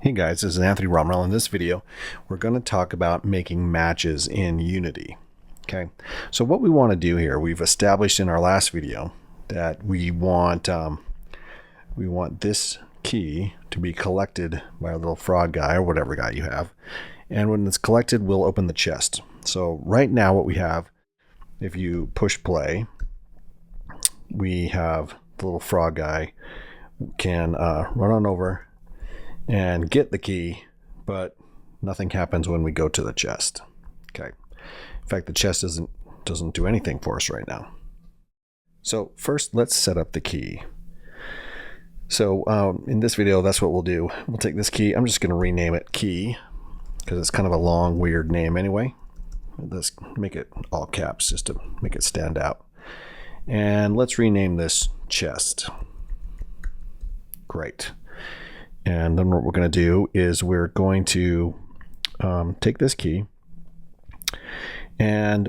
Hey guys, this is Anthony Romrell. In this video, we're going to talk about making matches in Unity. Okay, so what we want to do here, we've established in our last video that we want this key to be collected by a little frog guy or whatever guy you have, and when it's collected, we'll open the chest. So right now, what we have, if you push play, we have the little frog guy can run on over and get the key, but nothing happens when we go to the chest. Okay. In fact, the chest doesn't do anything for us right now. So first, let's set up the key. So in this video, that's what we'll do. We'll take this key. I'm just going to rename it key because it's kind of a long, weird name anyway. Let's make it all caps just to make it stand out. And let's rename this chest. Great. And then what we're going to do is we're going to take this key, and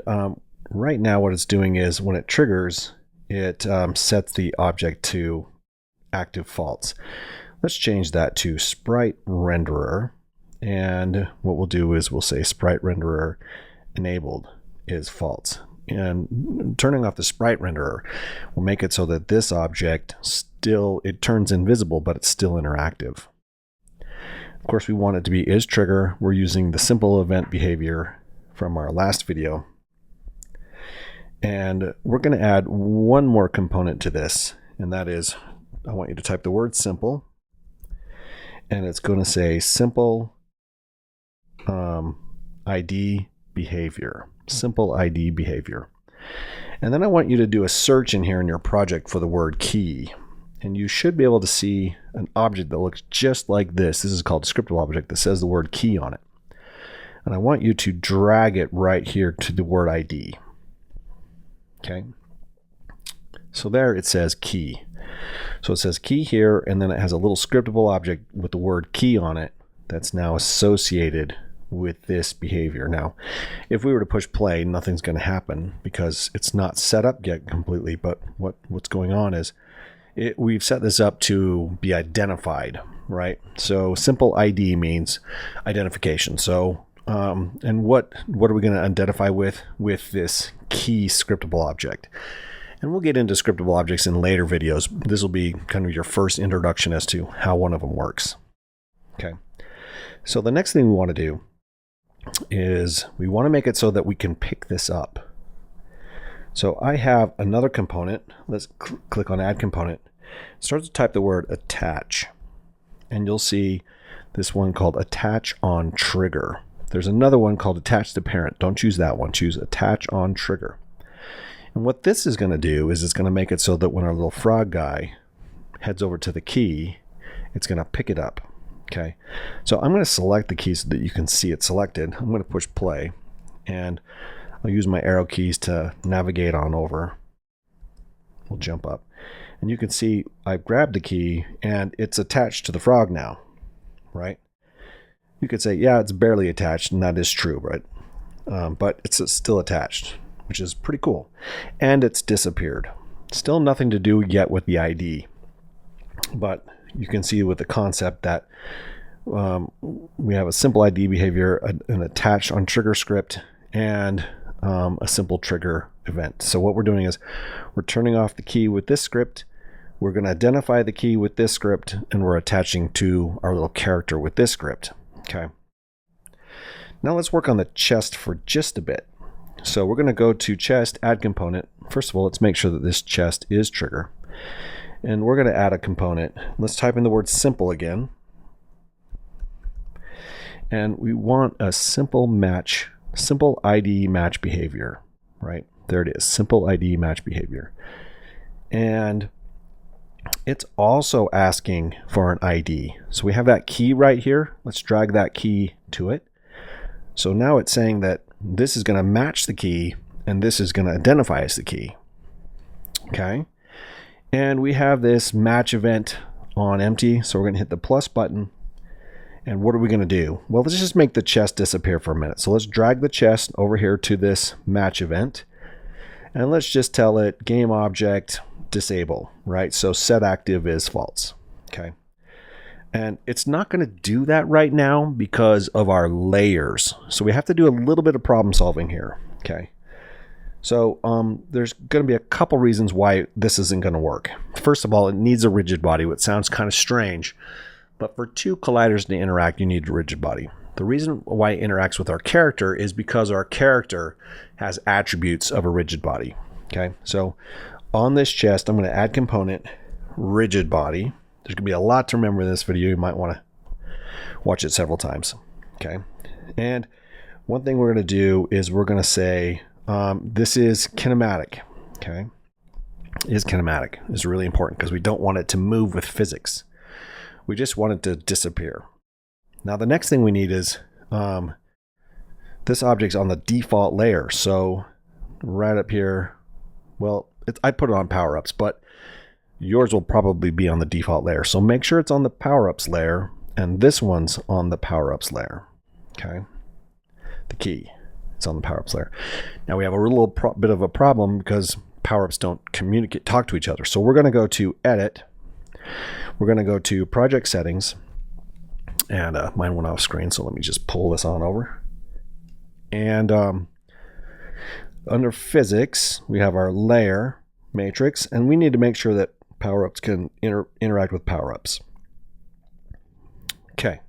right now what it's doing is when it triggers, it sets the object to active false. Let's change that to sprite renderer, and what we'll do is we'll say sprite renderer enabled is false. And turning off the sprite renderer will make it so that this object it turns invisible, but it's still interactive. Of course, we want it to be isTrigger. We're using the simple event behavior from our last video. And we're going to add one more component to this, and that is, I want you to type the word simple, and it's going to say simple ID behavior. Simple ID behavior. And then I want you to do a search in here in your project for the word key. And you should be able to see an object that looks just like this. This is called a scriptable object that says the word key on it. And I want you to drag it right here to the word ID. Okay. So there it says key. So it says key here, and then it has a little scriptable object with the word key on it that's now associated with this behavior. Now, if we were to push play, nothing's going to happen because it's not set up yet completely. But what's going on is we've set this up to be identified, right? So simple ID means identification. So and what are we going to identify with this key scriptable object? And we'll get into scriptable objects in later videos. This will be kind of your first introduction as to how one of them works. Okay. So the next thing we want to do is we want to make it so that we can pick this up. So I have another component. Let's click on add component. Start to type the word attach, and you'll see this one called attach on trigger. There's another one called attach to parent. Don't choose that one. Choose attach on trigger. And what this is going to do is it's going to make it so that when our little frog guy heads over to the key, it's going to pick it up. Okay. So I'm going to select the key so that you can see it selected. I'm going to push play, and I'll use my arrow keys to navigate on over. We'll jump up, and you can see I've grabbed the key and it's attached to the frog now, right? You could say, yeah, it's barely attached, and that is true, right? But it's still attached, which is pretty cool. And it's disappeared. Still nothing to do yet with the ID, but you can see with the concept that we have a simple ID behavior, an attach on trigger script, and a simple trigger event. So what we're doing is we're turning off the key with this script. We're going to identify the key with this script, and we're attaching to our little character with this script. Okay. Now let's work on the chest for just a bit. So we're going to go to chest, add component. First of all, let's make sure that this chest is trigger. And we're going to add a component. Let's type in the word simple again. And we want a simple ID match behavior, right? There it is, simple ID match behavior. And it's also asking for an ID. So we have that key right here. Let's drag that key to it. So now it's saying that this is going to match the key, and this is going to identify as the key. Okay. And we have this match event on empty. So we're going to hit the plus button. And what are we going to do? Well, let's just make the chest disappear for a minute. So let's drag the chest over here to this match event. And let's just tell it game object disable, right? So set active is false. Okay. And it's not going to do that right now because of our layers. So we have to do a little bit of problem solving here. Okay. So there's going to be a couple reasons why this isn't going to work. First of all, it needs a rigid body, which sounds kind of strange. But for two colliders to interact, you need a rigid body. The reason why it interacts with our character is because our character has attributes of a rigid body. Okay. So on this chest, I'm going to add component rigid body. There's going to be a lot to remember in this video. You might want to watch it several times. Okay. And one thing we're going to do is we're going to say this is kinematic. Okay. Is kinematic is really important because we don't want it to move with physics. We just want it to disappear. Now the next thing we need is this object's on the default layer. So right up here, well, I put it on power-ups, but yours will probably be on the default layer. So make sure it's on the power-ups layer, and this one's on the power-ups layer. Okay. The key, it's on the power-ups layer. Now we have a little bit of a problem because power-ups don't talk to each other. So we're going to go to edit. We're going to go to project settings, and mine went off screen. So let me just pull this on over. And under physics, we have our layer matrix, and we need to make sure that power-ups can interact with power-ups. Okay.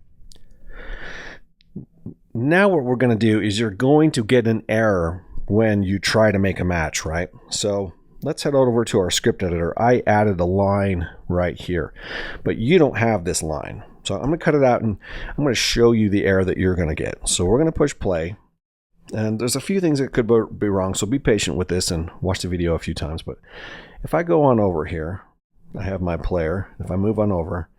Now what we're going to do is you're going to get an error when you try to make a match, right? So let's head over to our script editor. I added a line right here, but you don't have this line. So I'm going to cut it out, and I'm going to show you the error that you're going to get. So we're going to push play, and there's a few things that could be wrong. So be patient with this and watch the video a few times. But if I go on over here, I have my player. If I move on over,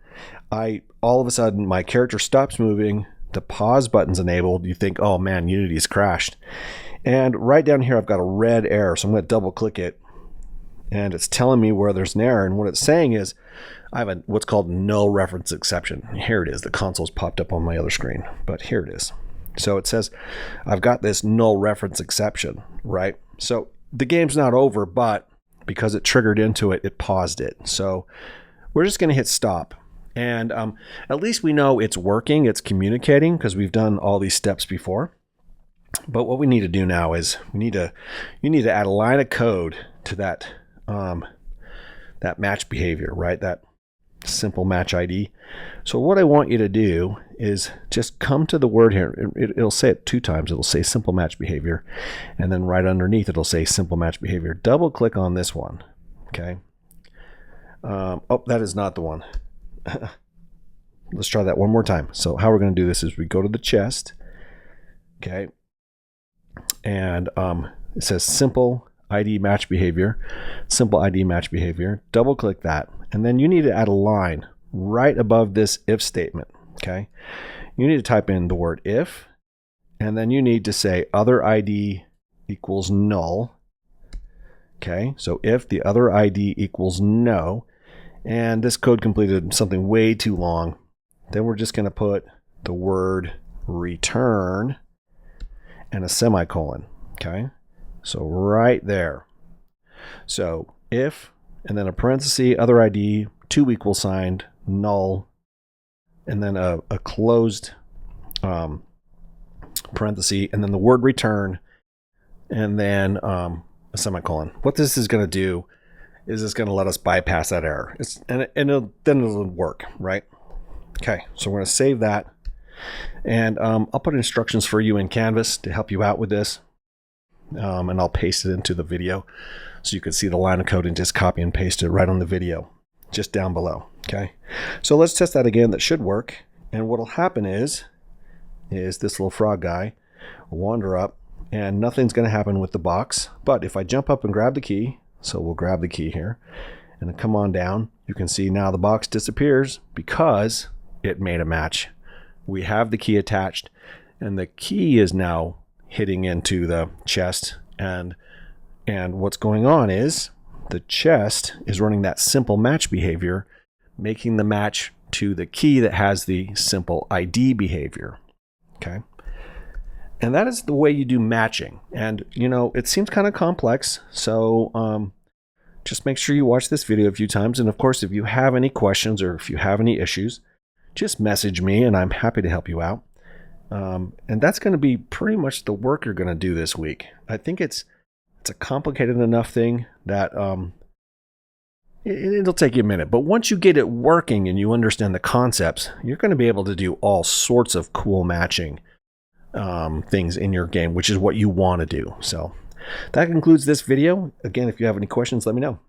all of a sudden my character stops moving. The pause button's enabled. You think, oh man, Unity's crashed. And right down here, I've got a red error. So I'm going to double click it, and it's telling me where there's an error. And what it's saying is I have what's called null reference exception. Here it is. The console's popped up on my other screen, but here it is. So it says I've got this null reference exception, right? So the game's not over, but because it triggered into it, it paused it. So we're just going to hit stop. And at least we know it's working, it's communicating, because we've done all these steps before. But what we need to do now is you need to add a line of code to that that match behavior, right? That simple match ID. So what I want you to do is just come to the word here. It'll say it 2 times. It'll say simple match behavior, and then right underneath it'll say simple match behavior. Double click on this one. Okay. Oh, that is not the one. Let's try that one more time. So how we're going to do this is we go to the chest. Okay. And it says simple ID match behavior, simple ID match behavior. Double click that, and then you need to add a line right above this if statement. Okay. You need to type in the word if, and then you need to say otherID equals null. Okay. So if the otherID equals no, and this code completed something way too long, then we're just going to put the word return and a semicolon. Okay. So right there. So if, and then a parenthesis, otherID, 2 equal signed, null, and then a closed parenthesis, and then the word return, and then a semicolon. What this is going to do is it's going to let us bypass that error. Then it'll work, right? Okay, so we're going to save that. And I'll put instructions for you in Canvas to help you out with this. And I'll paste it into the video so you can see the line of code and just copy and paste it right on the video, just down below. Okay, so let's test that again. That should work. And what'll happen is this little frog guy will wander up, and nothing's going to happen with the box. But if I jump up and grab the key, so we'll grab the key here, and then come on down, you can see now the box disappears because it made a match. We have the key attached, and the key is now hitting into the chest, and what's going on is the chest is running that simple match behavior, making the match to the key that has the simple ID behavior. Okay. And that is the way you do matching. And you know, it seems kind of complex, so just make sure you watch this video a few times. And of course, if you have any questions or if you have any issues, just message me and I'm happy to help you out. And that's going to be pretty much the work you're going to do this week. I think it's a complicated enough thing that it'll take you a minute. But once you get it working and you understand the concepts, you're going to be able to do all sorts of cool matching things in your game, which is what you want to do. So that concludes this video. Again, if you have any questions, let me know.